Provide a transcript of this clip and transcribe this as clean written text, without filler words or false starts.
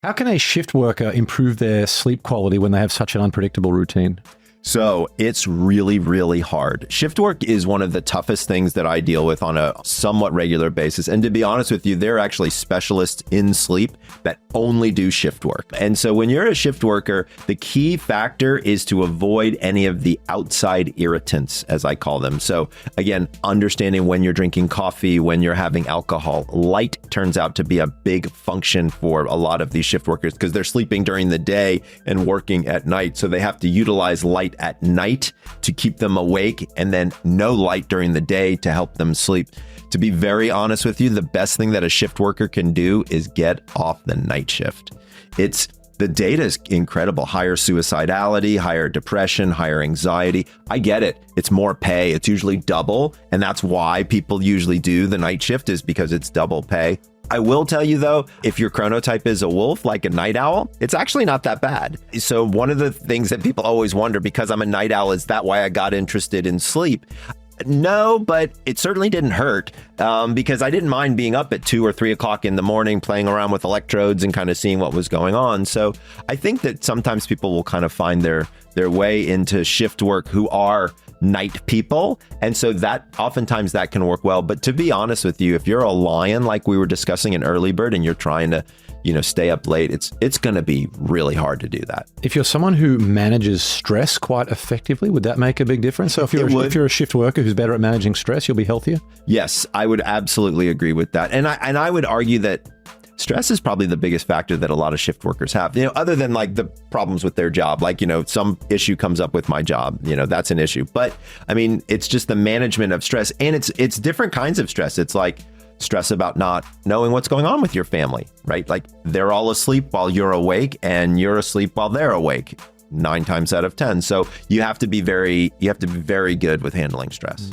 How can a shift worker improve their sleep quality when they have such an unpredictable routine? So it's really, really hard. Shift work is one of the toughest things that I deal with on a somewhat regular basis. And to be honest with you, they're actually specialists in sleep that only do shift work. And so when you're a shift worker, the key factor is to avoid any of the outside irritants, as I call them. So again, understanding when you're drinking coffee, when you're having alcohol. Light turns out to be a big function for a lot of these shift workers because they're sleeping during the day and working at night. So they have to utilize light at night to keep them awake, and then no light during the day to help them sleep. To be very honest with you, the best thing that a shift worker can do is get off the night shift. The data is incredible. Higher suicidality, higher depression, higher anxiety. I get it. It's more pay. It's usually double. And that's why people usually do the night shift, is because it's double pay. I will tell you though, if your chronotype is a wolf, like a night owl, it's actually not that bad. So one of the things that people always wonder, because I'm a night owl, is that why I got interested in sleep? No, but it certainly didn't hurt because I didn't mind being up at 2 or 3 o'clock in the morning, playing around with electrodes and kind of seeing what was going on. So I think that sometimes people will kind of find their way into shift work who are night people. And so that oftentimes that can work well. But to be honest with you, if you're a lion, like we were discussing in Early Bird, and you're trying to, stay up late, it's going to be really hard to do that. If you're someone who manages stress quite effectively, would that make a big difference? So if you're a shift worker who's better at managing stress, you'll be healthier? Yes, I would absolutely agree with that. And I would argue that stress is probably the biggest factor that a lot of shift workers have, other than like the problems with their job, like, some issue comes up with my job, that's an issue. But I mean, it's just the management of stress, and it's different kinds of stress. It's like stress about not knowing what's going on with your family, right? Like they're all asleep while you're awake, and you're asleep while they're awake 9 times out of 10. So you have to be very good with handling stress.